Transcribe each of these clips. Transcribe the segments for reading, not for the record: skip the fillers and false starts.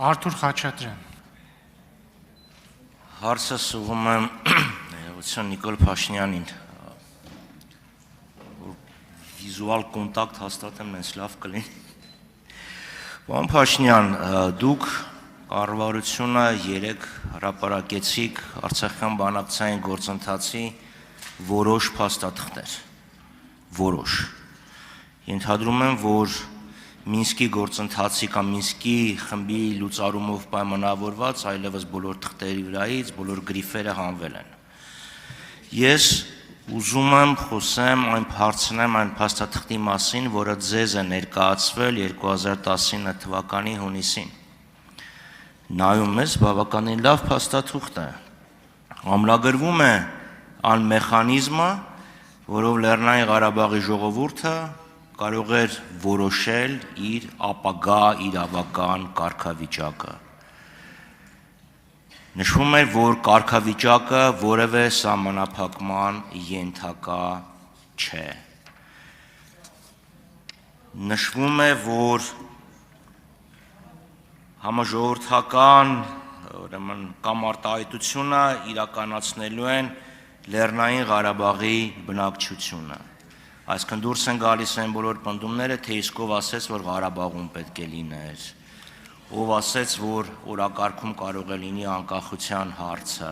Արթուր Խաչատրյան։ Հարցը սուղում եմ Նիկոլ Փաշինյանին, վիզուալ կոնտակտ հաստատեմ, նենց լավ կլինի։ Պարոն Փաշինյան, դուք կառավարությունը երեկ հրապարակեցիք Արցախյան բանակցային գործընթացի որոշ փաստաթղթեր, որոշ։ Ենթադրում եմ, որ Մինսկի գործընթացի կամ Մինսկի խմբի լուծարումով պայմանավորված այլևս բոլոր թղթերի վրայից բոլոր գրիֆերը հանվել են։ Ես ուզում եմ խոսեմ, հարցնեմ այն փաստաթղթի մասին, որը ձեզ է ներկայացվել 2019 թվականի հունիսին։ Նայում ես, բավականին լավ փաստաթուղթ է։ Ամրագրվում է այն մեխանիզմը, որով Լեռնային Ղարաբաղի ժողովուրդը կարող էր որոշել իր ապագա իրավական կարգավիճակը։ Նշվում էր, որ կարգավիճակը որևէ սահմանափակման ենթակա չէ։ Նշվում է, որ համաժողովրդական կամ արտահայտությունը իրականացնելու են Լեռնային Ղարաբաղի բնակչությունը։ Այսինքն դուրս են գալիս այն բոլոր պնդումները, թե իսկ ով ասեց, որ Ղարաբաղում պետք է լիներ, ով ասեց, որ օրակարգում կարող է լինի անկախության հարցը։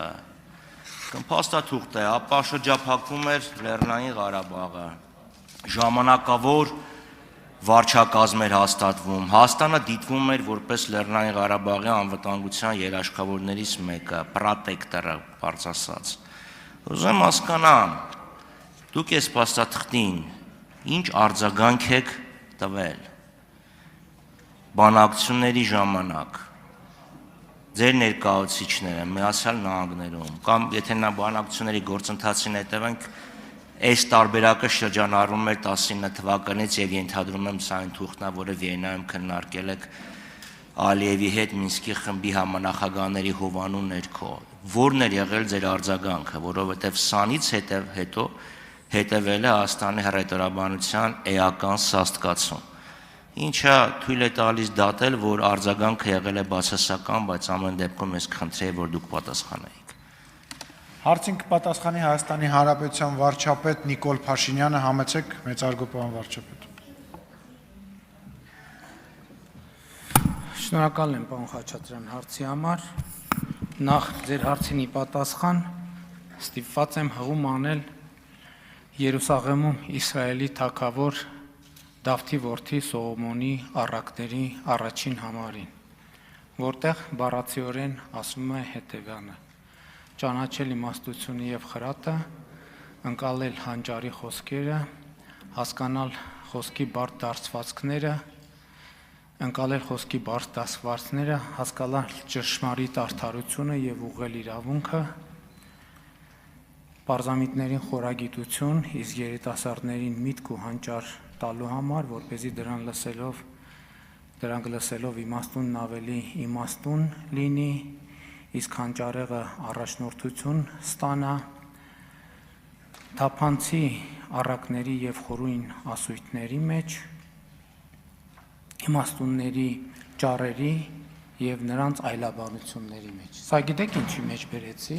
Փաստաթուղթ է, ապա շրջափակվում էր Լեռնային Ղարաբաղը, ժամանակավոր վարչակազմ էր հաստատվում, Հայաստանը դիտվում էր որպես Լեռնային Ղարաբաղի անվտանգության երաշխավորներից մեկը, պրոտեկտորը, բարձ ասած։ Ուզում եմ հասկանամ, դուք այս փաստաթղթին ինչ արձագանք եք տվել բանակցությունների ժամանակ ձեր ներկայացուցիչները Միացյալ Նահանգներում կամ եթե նա բանակցությունների գործընթացին հետևենք այս տարբերակը շրջանառվում էր 19 թվականից եւ ենթադրում եմ սա այն թուղթն է, որը Վիեննայում քննարկել եք Ալիևի հետ Մինսկի խմբի համանախագահների հովանու ներքո։ Որն էր եղել ձեր արձագանքը, որովհետեւ սանից հետո հետևել է Հայաստանի հռետորաբանության էական սաստկացում, ինչը թույլ է տալիս դատել, որ արձագանքը եղել է բացասական, բայց ամեն դեպքում ես կխնդրեի, որ դուք պատասխանեիք։ Հարցին կպատասխանի Հայաստանի Հանրապետության վարչապետ Նիկոլ Փաշինյանը, համեցեք մեծարգո պարոն վարչապետ։ Շնորհակալ եմ պարոն Խաչատրյան հարցի համար։ Նախ ձեր հարցին ի պատասխան ստիպված եմ հղում անել Երուսաղեմում Իսրայելի թագավոր Դավթի որդի Սողոմոնի առակների առաջին համարին, որտեղ բառացիորեն ասվում է հետևյալը. ճանաչել իմաստությունը եւ խրատը, ընկալել հանճարի խոսքերը, հասկանալ խոսքի բարդ դարձվածքները, ընկալել խոսքի բարդ դասվածքները, հասկանալ ճշմարիտ արդարությունը եւ ուղղել իրավունքը, պարզամիտներին խորագիտություն, իսկ երիտասարդներին միտք ու հանճար տալու համար, որպեսզի դրանք լսելով իմաստունն ավելի իմաստուն լինի, իսկ հանճարեղը առաջնորդություն ստանա, թափանցի առակների եւ խորույն ասույթների մեջ, իմաստունների ճառերի եւ նրանց այլաբանությունների մեջ։ Սա գիտեք ինչի մեջ բերեցի,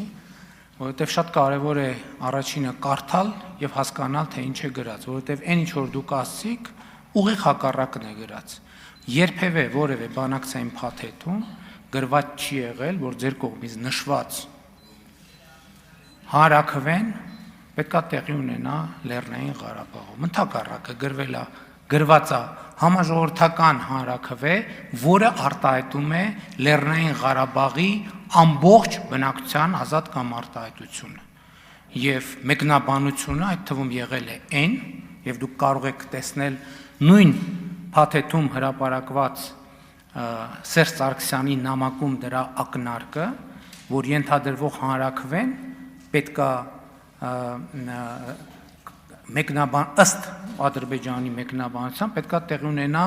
որովհետև շատ կարևոր է առաջինը կարդալ եւ հասկանալ, թե ինչ է գրած, որովհետև այն ինչ որ դուք ասցիք, ուղիղ հակառակն է գրած։ Երբևէ որևէ բանակցային փաթեթում գրված չի եղել, որ ձեր կողմից նշված հանրաքվեն պետքա տեղի ունենա Լեռնային Ղարաբաղում։ Ընդհակառակը գրված է համաժողովրդական հանրաքվե, որը արտահայտում է Լեռնային Ղարաբաղի ամբողջ բնակչության ազատ կամ արտահայտությունը։ Եվ մեկնաբանությունը այդ թվում եղել է այն, եւ դուք կարող եք տեսնել նույն փաթեթում հրապարակված Սերժ Սարգսյանի նամակում դրա ակնարկը, որ ենթադրվող հանրաքվեն պետքա ըստ Ադրբեջանի մեկնաբանության պետքա տեղի ունենա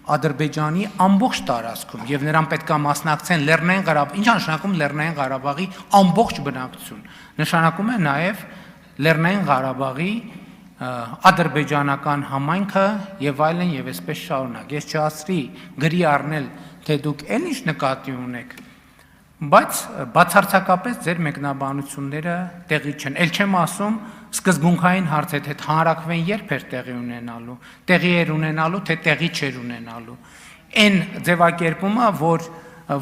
Ադրբեջանի ամբողջ տարածքում եւ նրան պետքա մասնակցեն Լեռնային Ղարաբաղ, ինչ նշանակում Լեռնային Ղարաբաղի ամբողջ բնակչություն։ Նշանակում է նաեւ Լեռնային Ղարաբաղի ադրբեջանական համայնքը եւ այլն եւ այսպես շարունակ։ Ես չհասցրի գրի առնել, թե դուք էլ ինչ նկատի ունեք, բայց բացարձակապես ձեր մեկնաբանությունները տեղի չեն։ Էլ չեմ ասում սկզբունքային հարց է, թե հանրակրվեն երբ էր տեղի ունենալու, տեղի էր ունենալու, թե տեղի չէր ունենալու։ Այն ձևակերպումը,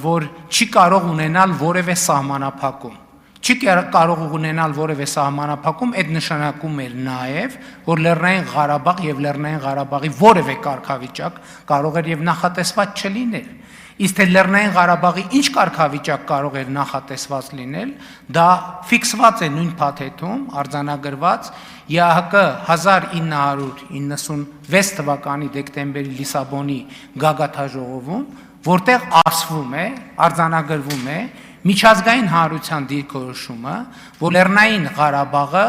որ չի կարող ունենալ որևէ սահմանափակում։ Չի կարող ունենալ որևէ սահմանափակում, այդ նշանակում էր նաև, որ Լեռնային Ղարաբաղ եւ Լեռնային Ղարաբաղի որևէ կարգավիճակ կարող էր եւ նախատեսված չլինել։ Իսկ թե Լեռնային Ղարաբաղի ինչ կարգավիճակ կարող էր նախատեսված լինել, դա ֆիքսված է նույն փաթեթում, արձանագրված ԵԱՀԿ 1996 թվականի դեկտեմբերի Լիսաբոնի գագաթաժողովում, որտեղ ասվում է, արձանագրվում է միջազգային հանրության դիրքորոշումը, որ Լեռնային Ղարաբաղը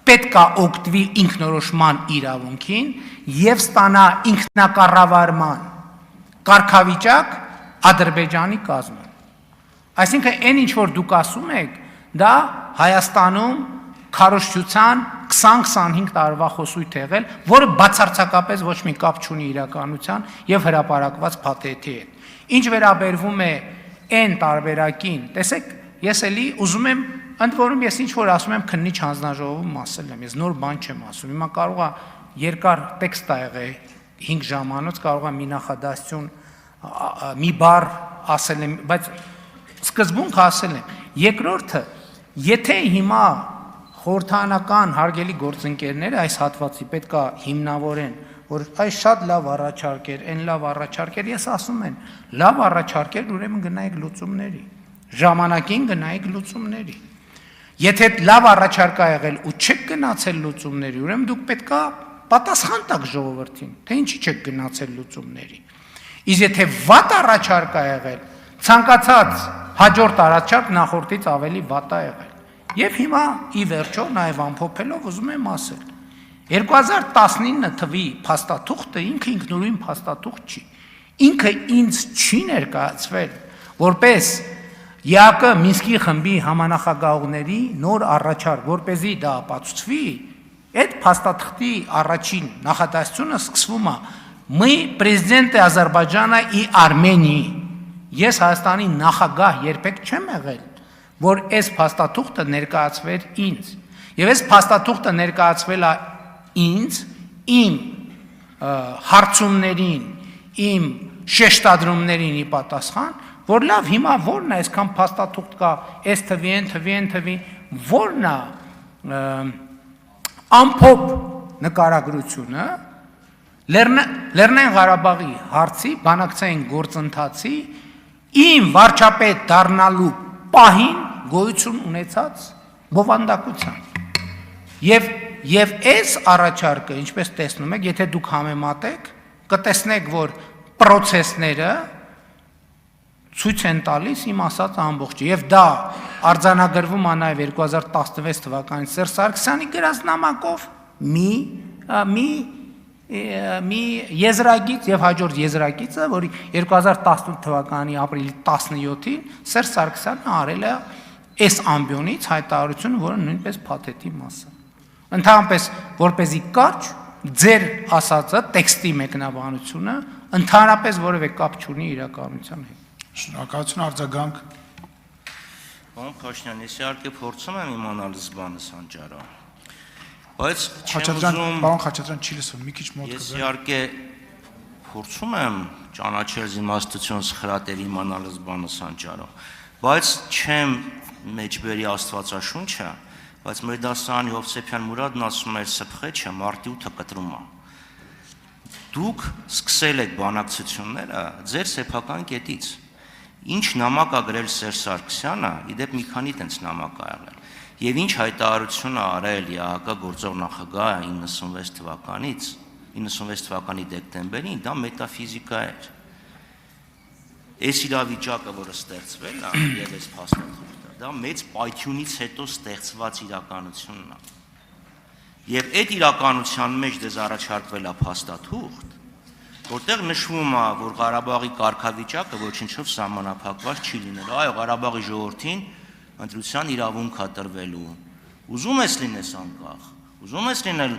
պետք է օգտվի ինքնորոշման իրավունքին եւ ստանա ինքնակառավարման կարգավիճակ Ադրբեջանի կազմում։ Այսինքն այն ինչ որ դուք ասում եք, դա Հայաստանում քարոզչության 20-25 տարվա խոսույթ եղել, որը բացարձակապես ոչ մի կապ չունի իրականության եւ հրապարակված փաթեթի հետ։ Ինչ վերաբերվում է այն տարբերակին, տեսեք, ես էլի ուզում եմ, ընդ որում ես ինչ որ ասում եմ քննիչ հանձնաժողովում ասել եմ, ես նոր բան չեմ ասում։ Հիմա կարող է երկար տեքստ ա եղել 5 ժամանոց, կարող է մի նախադասություն մի բառ ասել եմ, բայց սկզբունքը ասել եմ։ Երկրորդը, եթե հիմա խորհրդանական հարգելի գործընկերները այս հատվածի պետքա հիմնավորեն, որ այս շատ լավ առաջարկ էր, այն լավ առաջարկ էր, ես ասում եմ, լավ առաջարկ էր, ուրեմն գնայիք լուծումների, ժամանակին գնայիք լուծումների։ Եթե լավ առաջարկ ա եղել ու չեք գնացել լուծումների, ուրեմն դուք պետքա պատասխան տաք ժողովրդին, թե ինչի չեք գնացել լուծումների։ Իսկ եթե վատ առաջարկ ա եղել, ցանկացած հաջորդ առաջարկ նախորդից ավելի վատ ա եղել։ Եվ հիմա ի վերջո նաև ամփոփելով ուզում եմ ասել 2019 թվի փաստաթուղթը ինքը ինքնուրույն փաստաթուղթ չի։ Ինքը ինձ չի ներկայացվել որպես ԵԱՀԿ Մինսկի խմբի համանախագահողների նոր առաջարկ, որպեսզի դա ապացուցվի, այդ փաստաթղթի առաջին նախադասությունը սկսվում է «Мы президенты Ադրբեջանը и Արմենիի»։ Ես Հայաստանի նախագահ երբեք չեմ եղել, որ այս փաստաթուղթը ներկայացվեր ինձ։ Եվ այս փաստաթուղթը ներկայացվել է ինձ, իմ հարցումներին, իմ շեշտադրումներին ի պատասխան, որ լավ, հիմա որն է այսքան փաստաթուղթ կա, այս թվի, այն թվի, այն թվի, որն է ամփոփ նկարագրությունը Լեռնային Ղարաբաղի հարցի բանակցային գործընթացի իմ վարչապետ դառնալու պահին գոյություն ունեցած բովանդակության։ Եվ այս առաջարկը, ինչպես տեսնում եք, եթե դուք համեմատեք, կտեսնեք, որ պրոցեսները ցույց են տալիս իմ ասած ամբողջը։ Եվ դա արձանագրվում է նաև 2016 թվականին Սերժ Սարգսյանի գրած նամակով մի եզրագիծ եւ հաջորդ եզրագիծը, որի 2018 թվականի ապրիլի 17-ին Սերժ Սարգսյանը արել է այս ամբիոնից հայտարարություն, որը նույնպես փաթեթի մաս է։ Ընդհանրապես, որպեսզի կարճ ձեր ասածը տեքստի մեկնաբանությունը ընդհանրապես որևէ կապ չունի իրականության հետ։ Շնորհակալություն արձագանք։ Պարոն Փաշինյան, ես իհարկե փորձում եմ իմանալ զբանս հանճարը, բայց Պարոն Խաչատրյան չի լսվում, մի քիչ մոտ ես իհարկե փորձում եմ ճանաչել իմաստություն սխրատել իմանալ զբանս հանճարը, բայց չեմ մեջբերի Աստվածաշունչը, բայց մեր դասարանի Հովսեփյան Մուրադն ասում էր սփխեչը մարտի 8-ը կտրում է։ Դուք սկսել եք բանակցությունները ձեր սեփական կետից։ Ինչ նամակ ա գրել Սերժ Սարգսյանը, իդեպ մի քանի տենց նամակ ա եղել։ Եվ ինչ հայտարարություն ա արել ԵԱՀԿ գործող նախագահը 96 թվականի դեկտեմբերին, դա մետաֆիզիկա էր։ Այս իրավիճակը, որը ստեղծվել է, եւ այս փաստաթուղթը, դա մեծ պայթյունից հետո ստեղծված իրականությունն է։ Եվ այդ իրականության մեջ դες առաջարկվել է փաստաթուղթ, որտեղ նշվում է, որ Ղարաբաղի կարգավիճակը ոչինչով սահմանափակված չի լինելու։ Այո, Ղարաբաղի ժողովրդին ընտրության իրավունք է տրվելու։ Ուզում ես լինես անկախ, ուզում ես լինել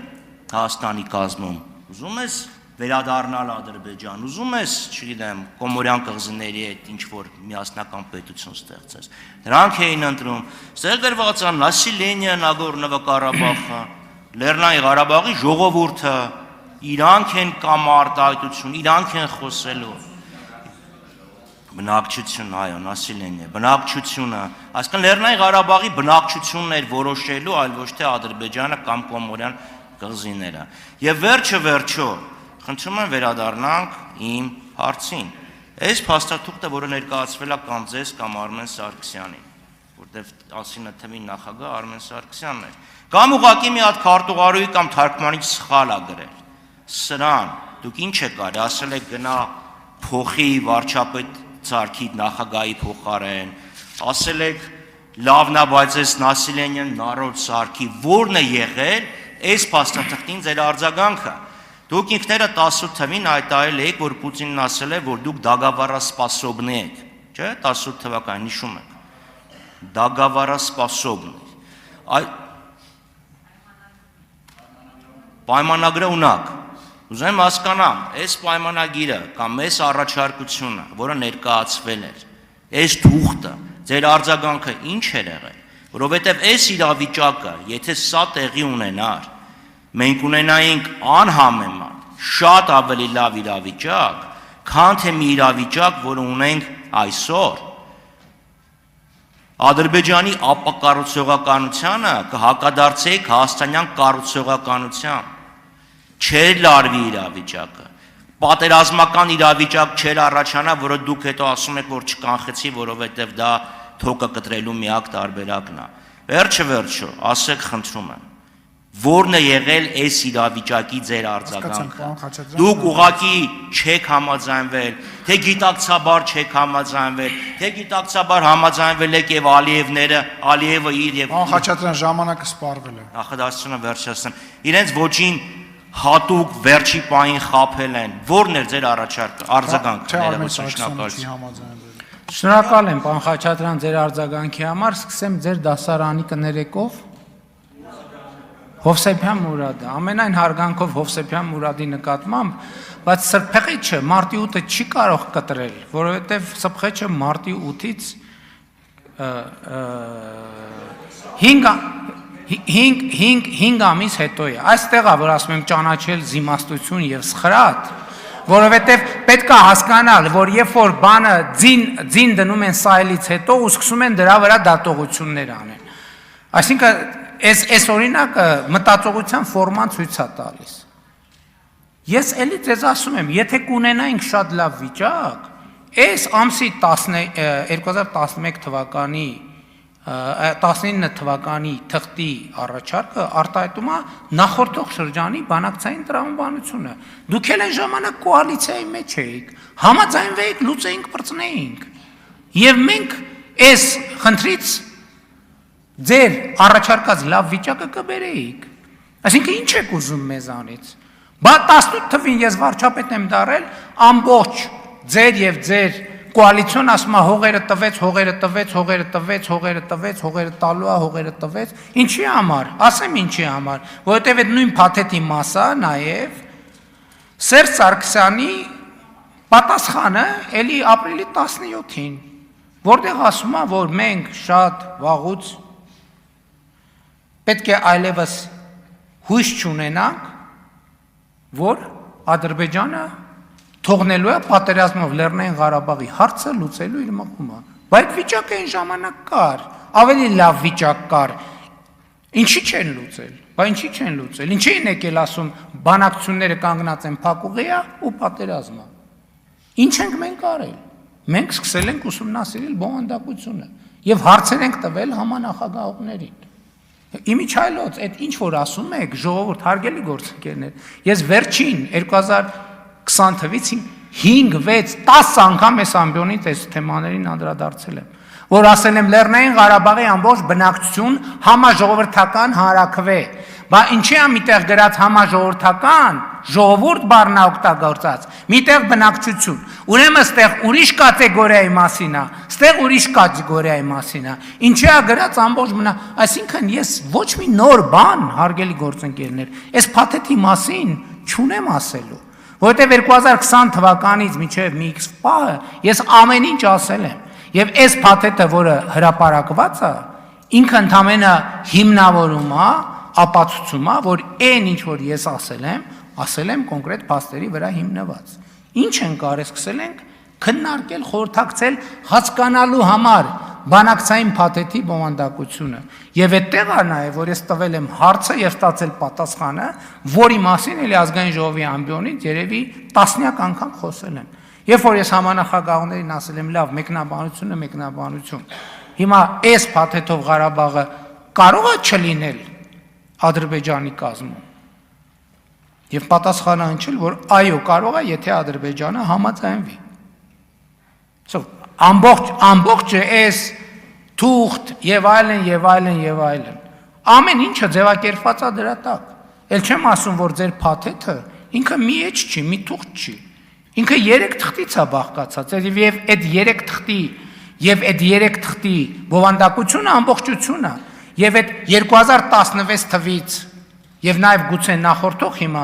Հայաստանի կազմում, ուզում ես վերադառնալ Ադրբեջան, ուզում ես, չգիտեմ, Կոմորյան կղզիների հետ ինչ-որ միասնական պետություն ստեղծես։ Նրանք էին ընտրում, ստեղ գրված է Նասիլենիա Նագորնո Ղարաբաղը, Լեռնային Ղարաբաղի ժողովուրդը, իրանք են կամ արտահայտություն, իրանք են խոսելու։ Բնակչություն, այո, Նասիլենիա, բնակչությունը, այսինքն Լեռնային Ղարաբաղի բնակչությունն էր որոշելու, այլ ոչ թե Ադրբեջանը կամ Կոմորյան կղզիները։ Եվ վերջը, խնդրում եմ վերադառնանք իմ հարցին։ Այս փաստաթուղթը, որը ներկայացվել է կամ ձեզ կամ Արմեն Սարգսյանին, որտեղ ասինը թվի նախագահ Արմեն Սարգսյանն էր, կամ ուղղակի մի հատ քարտուղարուի կամ թարգմանիչ սխալ է գրել։ Սրան դուք ինչ եք արել, ասել եք գնա փոխի վարչապետ Ցարքի նախագահի փոխարեն, ասել եք լավն է, բայց այս Նասիլենյան նարոդ Սարքի որն է եղել այս փաստաթղթին ձեր արձագանքը։ Դուք ինքներդ 18 թվին հայտարարել եք, որ Պուտինն ասել է, որ դուք դագավարասպասոբն եք, չէ՞, 18 թվականին հիշում եք։ Դագավարասպասոբն եք։ Պայմանագրը ունակ։ Ուզում հասկանամ, այս պայմանագիրը կամ այս առաջարկությունը, որը ներկայացվել էր, այս թուղթը, ձեր արձագանքը ինչ էր եղել, որովհետև այս իրավիճակը, եթե սա տեղի ունենար, մենք ունենայինք անհամեմատ շատ ավելի լավ իրավիճակ, քան թե մի իրավիճակ, որը ունենք այսօր։ Ադրբեջանի ապակառուցողականությանը կհակադարձեիք հայաստանյան կառուցողականության։ Չէր լարվի իրավիճակը, պատերազմական իրավիճակ չէր առաջանա, որը դուք հետո ասում եք, որ չկանխեցի, որովհետև դա թոկը կտրելու միակ տարբերակն է։ Վերջը, ասեք խնդրում եմ, որն է եղել այս իրավիճակի ձեր արձագանքը։ Դուք ուղղակի չեք համաձայնվել, թե գիտակցաբար չեք համաձայնվել, թե գիտակցաբար համաձայնվել եք եւ Ալիևը իր եւ Պարոն Խաչատրյան, ժամանակը սպառվել է։ Նախադասությունը վերջացնեմ։ Իրենց ոչին հատուկ վերջի պահին խաբել են։ Որն էր ձեր արձագանքը։ Շնորհակալ եմ, պարոն Խաչատրյան, ձեր արձագանքի համար, սկսեմ ձեր դասարանի կներեկով։ Հովսեփյան Մուրադը, ամենայն հարգանքով Հովսեփյան Մուրադի նկատմամբ, բայց սրբեղիչը մարտի 8-ը չի կարող կտրել, որովհետև սրբեղիչը մարտի 8-ից 5 ամիս հետո է։ Այստեղ է, որ ասում եմ ճանաչել զիմաստություն եւ սխրատ, որովհետև պետք է հասկանալ, որ երբ որ բանը ձին դնում են սայլից հետո ու սկսում են դրա վրա դատողություններ անել։ Այսինքն այս օրինակը մտածողության ֆորման ցույց է տալիս։ Ես էլի ձեզ ասում եմ, եթե կունենայինք շատ լավ վիճակ, այս ամսի 2011 թվականի 19 թվականի թղթի առաջարկը արտահայտում է նախորդող շրջանի բանակցային տրամաբանությունը։ Դուք էլ այն ժամանակ կոալիցիայի մեջ էիք, համաձայնվեիք, լուծեինք, բրծնեինք։ Եվ մենք այս խնդրից ձեր առաջարկած լավ վիճակը կբերեիք։ Այսինքն ինչ եք ուզում մեզանից։ Բա 18 թվին ես վարչապետ եմ դարել, ամբողջ ձեր եւ ձեր կոալիցիոն ասում է հողերը տվեց, ինչի համար, ասեմ ինչի համար, որովհետև այդ նույն փաթեթի մասա նաև Սերժ Սարգսյանի պատասխանը էլի ապրիլի 17-ին, որտեղ ասում է, որ մենք շատ վաղուց պետք է այլևս հույս չունենանք, որ Ադրբեջանը թողնելու է պատերազմով Լեռնային Ղարաբաղի հարցը լուծելու իր մղումը։ Բայց վիճակը այն ժամանակ կար, ավելի լավ վիճակ կար։ Ինչի չեն լուծել։ Բա ինչի չեն լուծել։ Ինչի են եկել ասում բանակցությունները կանգնած են փակուղիա ու պատերազմը։ Ինչ ենք մենք արել։ Մենք սկսել ենք ուսումնասիրել բովանդակությունը եւ հարցեր ենք տվել համանախագահողներին։ Իմիջայլոց, այդ ինչ որ ասում եք, ժողովուրդ, հարգելի գործընկերներ, ես վերջին 2020 թվականից 5-6-10 անգամ այս ամբիոնից այս թեմաներին անդրադարձել եմ, որ ասել եմ Լեռնային Ղարաբաղի ամբողջ բնակչություն համաժողովրդական հանրաքվե, բա ինչի է միտեղ գրած համաժողովրդական, ժողովուրդ բառն է օգտագործած, միտեղ բնակչություն։ Ուրեմն ստեղ ուրիշ կատեգորիայի մասին է, ստեղ ուրիշ կատեգորիայի մասին է։ Ինչի է գրած ամբողջ այսինքն ես ոչ մի նոր բան, հարգելի գործընկերներ, այս փաթեթի մասին չունեմ ասելու, որովհետև 2020 թվականից մինչև մի X պահը ես ամեն ինչ ասել եմ, եւ այս փաթեթը, որը հրապարակված է, ինքը ընդամենը հիմնավորում է, ապացուցում է, որ այն ինչ որ ես ասել եմ կոնկրետ փաստերի վրա հիմնված։ Ինչ ենք արել, սկսել ենք քննարկել, խորհրդակցել հասկանալու համար բանակցային փաթեթի բովանդակությունը։ Եվ այդտեղ է նաև, որ ես տվել եմ հարցը եւ ստացել պատասխանը, որի մասին էլի ազգային ժողովի ամբիոնից երևի տասնյակ անգամ խոսել եմ։ Երբ որ ես համանախագահողներին ասել եմ, լավ, մեկնաբանություն։ Հիմա այս փաթեթով Ղարաբաղը կարող է չլինել Ադրբեջանի կազմում։ Եվ պատասխանը հնչել, որ այո, կարող է, եթե Ադրբեջանը համաձայնվի։ Ամբողջը այս թուղթ եւ այլն։ Ամեն ինչը ձևակերպված է դրա տակ։ Էլ չեմ ասում, որ ձեր փաթեթը ինքը մի էջ չի, մի թուղթ չի։ Ինքը 3 թղթից է բաղկացած, եւ այդ 3 թղթի բովանդակությունը ամբողջություն է։ Եվ այդ 2016 թվից եւ նաեւ գուցե նախորդող հիմա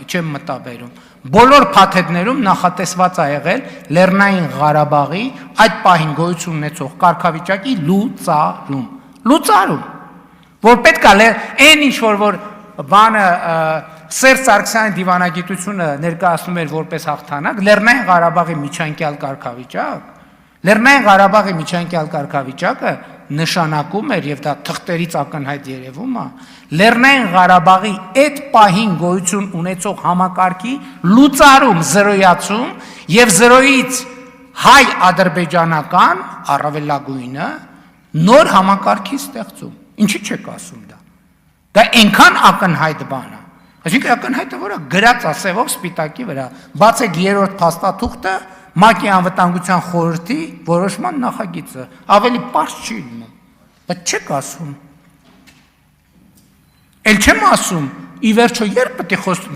չեմ մտաբերում, բոլոր փաթեթներում նախատեսված է եղել Լեռնային Ղարաբաղի այդ պահին գոյություն ունեցող կարգավիճակի լուծարում, որ պետք է այն ինչ որ բանը Սերժ Սարգսյանի դիվանագիտությունը ներկայացնում էր որպես հաղթանակ, Լեռնային Ղարաբաղի միջանկյալ կարգավիճակ, Լեռնային Ղարաբաղի միջանկյալ կարգավիճակը նշանակում էր եւ դա թղթերից ակնհայտ երևում է Լեռնային Ղարաբաղի այդ պահին գոյություն ունեցող համակարգի լուծարում, զրոյացում եւ զրոյից հայ-ադրբեջանական առավելագույնը նոր համակարգի ստեղծում։ Ինչի՞ չեք ասում դա։ Դա այնքան ակնհայտ բան է։ Այսինքն ակնհայտը որը գրած է սևով սպիտակի վրա։ Բացեք 3-րդ փաստաթուղթը ՄԱԿ-ի անվտանգության խորհրդի որոշման նախագիծը, ավելի պարզ չի լինում, բայց չեք ասում։ Էլ չեմ ասում, ի վերջո երբ պետք է խոսում,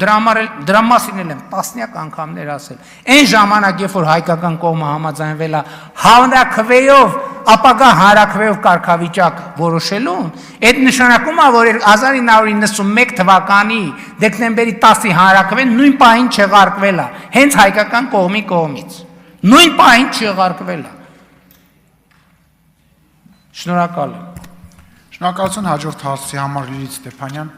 դրա մասին եմ տասնյակ անգամներ ասել։ Այն ժամանակ, երբ որ հայկական կողմը համաձայնվել է հանրաքվեով, ապագա հանրաքվեով կարգավիճակ որոշելուն, այդ նշանակում է, որ 1991 թվականի դեկտեմբերի 10-ի հանրաքվեն նույն պահին չեղարկվել է, հենց հայկական կողմի կողմից։ Նույն պահին չեղարկվել է։ Շնորհակալ եմ։ Շնորհակալություն հաջորդ հարցի համար Լիլիթ Ստեփանյան։